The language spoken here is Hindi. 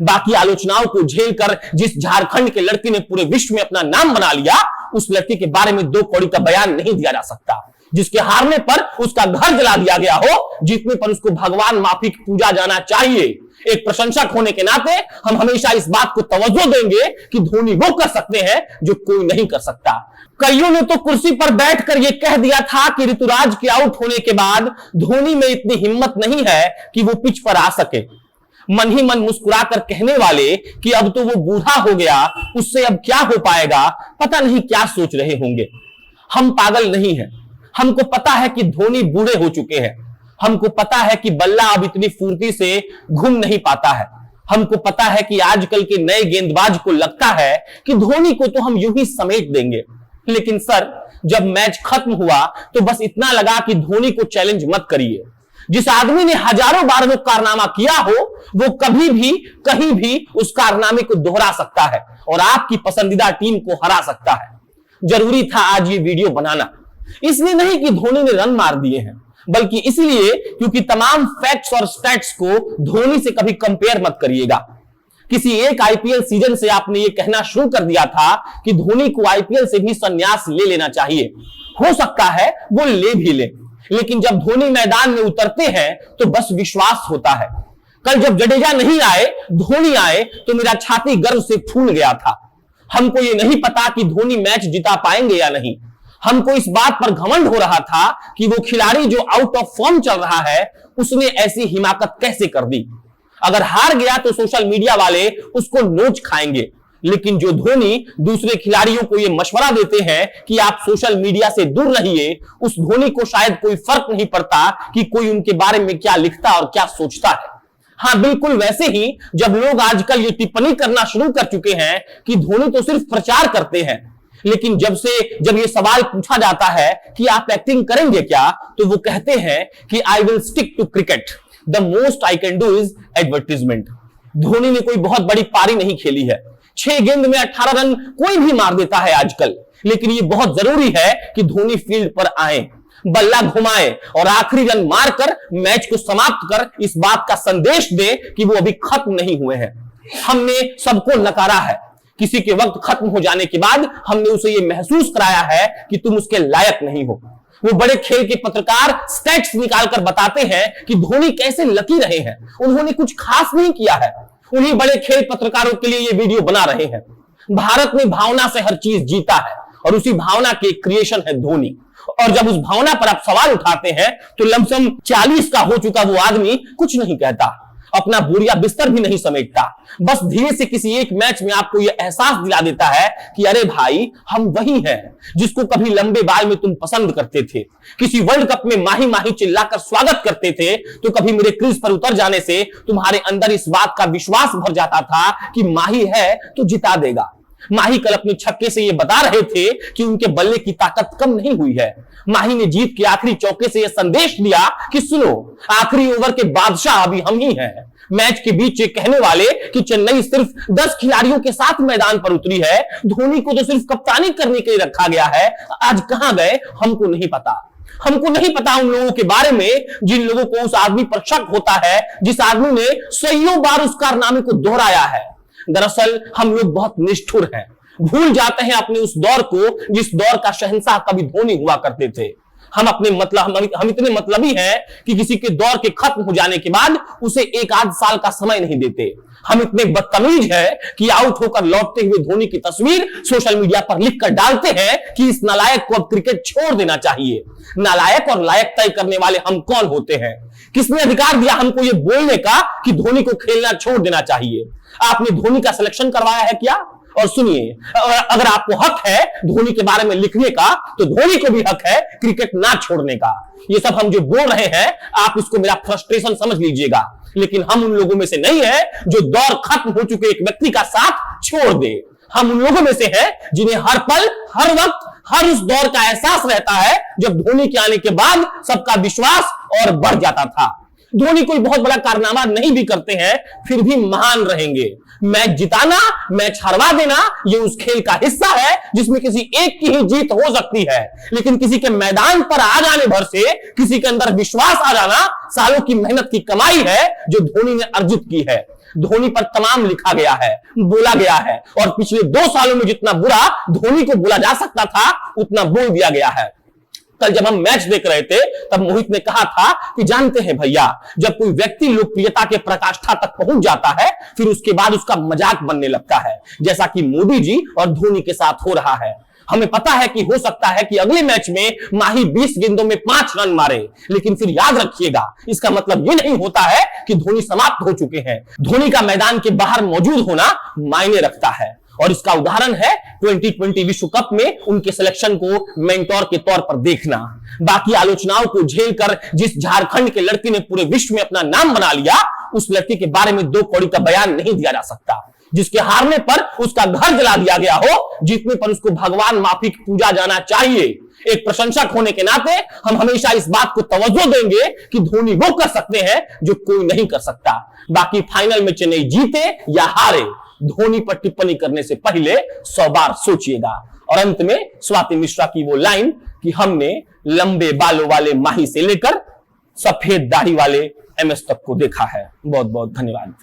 बाकी आलोचनाओं को झेलकर जिस झारखंड के लड़की ने पूरे विश्व में अपना नाम बना लिया, उस लड़की के बारे में दो कौड़ी का बयान नहीं दिया जा सकता। जिसके हारने पर उसका घर जला दिया गया हो, जीतने पर उसको भगवान माफी की पूजा जाना चाहिए। एक प्रशंसक होने के नाते हम हमेशा इस बात को तवज्जो देंगे कि धोनी वो कर सकते हैं जो कोई नहीं कर सकता। कईयों ने तो कुर्सी पर बैठकर यह कह दिया था कि ऋतुराज के आउट होने के बाद धोनी में इतनी हिम्मत नहीं है कि वो पिच पर आ सके। मन ही मन मुस्कुराकर कहने वाले कि अब तो वो बूढ़ा हो गया, उससे अब क्या हो पाएगा, पता नहीं क्या सोच रहे होंगे। हम पागल नहीं हैं। हमको पता है कि धोनी बूढ़े हो चुके हैं। हमको पता है कि बल्ला अब इतनी फुर्ती से घूम नहीं पाता है। हमको पता है कि आजकल के नए गेंदबाज को लगता है कि धोनी को तो हम यूं ही समेट देंगे। लेकिन सर, जब मैच खत्म हुआ तो बस इतना लगा कि धोनी को चैलेंज मत करिए। जिस आदमी ने हजारों बार वो कारनामा किया हो, वो कभी भी कहीं भी उस कारनामे को दोहरा सकता है और आपकी पसंदीदा टीम को हरा सकता है। जरूरी था आज ये वीडियो बनाना, इसलिए नहीं कि धोनी ने रन मार दिए हैं, बल्कि इसलिए क्योंकि तमाम फैक्ट्स और स्टैट्स को धोनी से कभी कंपेयर मत करिएगा। किसी एक आईपीएल सीजन से आपने ये कहना शुरू कर दिया था कि धोनी को आईपीएल से भी संन्यास ले लेना चाहिए। हो सकता है वो ले भी ले, लेकिन जब धोनी मैदान में उतरते हैं तो बस विश्वास होता है। कल जब जडेजा नहीं आए, धोनी आए, तो मेरा छाती गर्व से फूल गया था। हमको ये नहीं पता कि धोनी मैच जिता पाएंगे या नहीं। हमको इस बात पर घमंड हो रहा था कि वो खिलाड़ी जो आउट ऑफ फॉर्म चल रहा है, उसने ऐसी हिमाकत कैसे कर दी। अगर हार गया तो सोशल मीडिया वाले उसको नोच खाएंगे, लेकिन जो धोनी दूसरे खिलाड़ियों को ये मशवरा देते हैं कि आप सोशल मीडिया से दूर रहिए, उस धोनी को शायद कोई फर्क नहीं पड़ता कि कोई उनके बारे में क्या लिखता और क्या सोचता है। हाँ, बिल्कुल वैसे ही जब लोग आजकल ये टिप्पणी करना शुरू कर चुके हैं कि धोनी तो सिर्फ प्रचार करते हैं, लेकिन जब ये सवाल पूछा जाता है कि आप एक्टिंग करेंगे क्या, तो वो कहते हैं कि I will stick to cricket, the most I can do is advertisement. Dhoni ने कोई बहुत बड़ी पारी नहीं खेली है। 6 गेंद में 18 रन कोई भी मार देता है आजकल, लेकिन ये बहुत जरूरी है कि धोनी फील्ड पर आए, बल्ला घुमाए और आखिरी रन मारकर मैच को समाप्त कर इस बात का संदेश दे कि वो अभी खत्म नहीं हुए हैं। हमने सबको नकारा है। किसी के वक्त खत्म हो जाने के बाद हमने उसे ये महसूस कराया है कि तुम उसके लायक नहीं हो। वो बड़े खेल के पत्रकार स्टैट्स निकालकर बताते हैं कि धोनी कैसे लकी रहे हैं, उन्होंने कुछ खास नहीं किया है। उन्हीं बड़े खेल पत्रकारों के लिए ये वीडियो बना रहे हैं। भारत में भावना से हर चीज जीता है और उसी भावना के क्रिएशन है धोनी। और जब उस भावना पर आप सवाल उठाते हैं तो लमसम 40 का हो चुका वो आदमी कुछ नहीं कहता, अपना बोरिया बिस्तर भी नहीं समेटता, बस धीरे से किसी एक मैच में आपको यह एहसास दिला देता है कि अरे भाई, हम वही हैं जिसको कभी लंबे बाल में तुम पसंद करते थे, किसी वर्ल्ड कप में माही माही चिल्लाकर स्वागत करते थे, तो कभी मेरे क्रीज पर उतर जाने से तुम्हारे अंदर इस बात का विश्वास भर जाता था कि माही है तो जिता देगा। माही कल अपने छक्के से ये बता रहे थे कि उनके बल्ले की ताकत कम नहीं हुई है। माही ने जीत के आखिरी चौके से यह संदेश दिया कि सुनो, आखिरी ओवर के बादशाह अभी हम ही हैं। मैच के बीच ये कहने वाले कि चेन्नई सिर्फ 10 खिलाड़ियों के साथ मैदान पर उतरी है, धोनी को तो सिर्फ कप्तानी करने के लिए रखा गया है, आज कहां गए हमको नहीं पता। हमको नहीं पता उन लोगों के बारे में जिन लोगों को उस आदमी पर शक होता है, जिस आदमी ने सैयों बार उस कारनामे को दोहराया है। दरअसल हम लोग बहुत निष्ठुर हैं, भूल जाते हैं अपने उस दौर को जिस दौर का शहंशाह कभी धोनी हुआ करते थे। हम इतने मतलबी हैं कि किसी के दौर के खत्म हो जाने के बाद उसे 1 आध साल का समय नहीं देते। हम इतने बदतमीज हैं कि आउट होकर लौटते हुए धोनी की तस्वीर सोशल मीडिया पर लिखकर डालते हैं कि इस नालायक को अब क्रिकेट छोड़ देना चाहिए। नालायक और लायक तय करने वाले हम कौन होते हैं? किसने अधिकार दिया हमको ये बोलने का कि धोनी को खेलना छोड़ देना चाहिए? आपने धोनी का सिलेक्शन करवाया है क्या? और सुनिए, अगर आपको हक है धोनी के बारे में लिखने का, तो धोनी को भी हक है क्रिकेट ना छोड़ने का। ये सब हम जो बोल रहे हैं, आप इसको मेरा फ्रस्ट्रेशन समझ लीजिएगा, लेकिन हम उन लोगों में से नहीं है जो दौर खत्म हो चुके एक व्यक्ति का साथ छोड़ दे। हम उन लोगों में से हैं जिन्हें हर पल, हर वक्त, हर उस दौर का एहसास रहता है जब धोनी के आने के बाद सबका विश्वास और बढ़ जाता था। धोनी कोई बहुत बड़ा कारनामा नहीं भी करते हैं फिर भी महान रहेंगे। मैच जिताना, मैच हरवा देना, ये उस खेल का हिस्सा है जिसमें किसी एक की ही जीत हो सकती है, लेकिन किसी के मैदान पर आ जाने भर से किसी के अंदर विश्वास आ जाना सालों की मेहनत की कमाई है जो धोनी ने अर्जित की है। धोनी पर तमाम लिखा गया है, बोला गया है, और पिछले 2 सालों में जितना बुरा धोनी को बोला जा सकता था उतना बोल दिया गया है। कल जब हम मैच देख रहे थे तब मोहित ने कहा था कि जानते हैं भैया, जब कोई व्यक्ति लोकप्रियता के पराकाष्ठा तक पहुंच जाता है फिर उसके बाद उसका मजाक बनने लगता है, जैसा कि मोदी जी और धोनी के साथ हो रहा है। हमें पता है कि हो सकता है कि अगले मैच में माही 20 गेंदों में 5 रन मारे, लेकिन फिर याद रखिएगा इसका मतलब यह नहीं होता है कि धोनी समाप्त हो चुके हैं। धोनी का मैदान के बाहर मौजूद होना मायने रखता है, और इसका उदाहरण है 2020 विश्व कप में उनके सिलेक्शन को मेंटोर के तौर पर देखना। बाकी आलोचनाओं को झेलकर जिस झारखंड के लड़की ने पूरे विश्व में अपना नाम बना लिया, उस लड़की के बारे में 2 कौड़ी का बयान नहीं दिया जा सकता। जिसके हारने पर उसका घर जला दिया गया हो, जीतने पर उसको भगवान माफी पूजा जाना चाहिए। एक प्रशंसक होने के नाते हम हमेशा इस बात को तवज्जो देंगे कि धोनी वो कर सकते हैं जो कोई नहीं कर सकता। बाकी फाइनल में चेन्नई जीते या हारे, धोनी पर टिप्पणी करने से पहले 100 बार सोचिएगा। और अंत में स्वाति मिश्रा की वो लाइन कि हमने लंबे बालों वाले माही से लेकर सफेद दाढ़ी वाले MS तक को देखा है। बहुत बहुत धन्यवाद।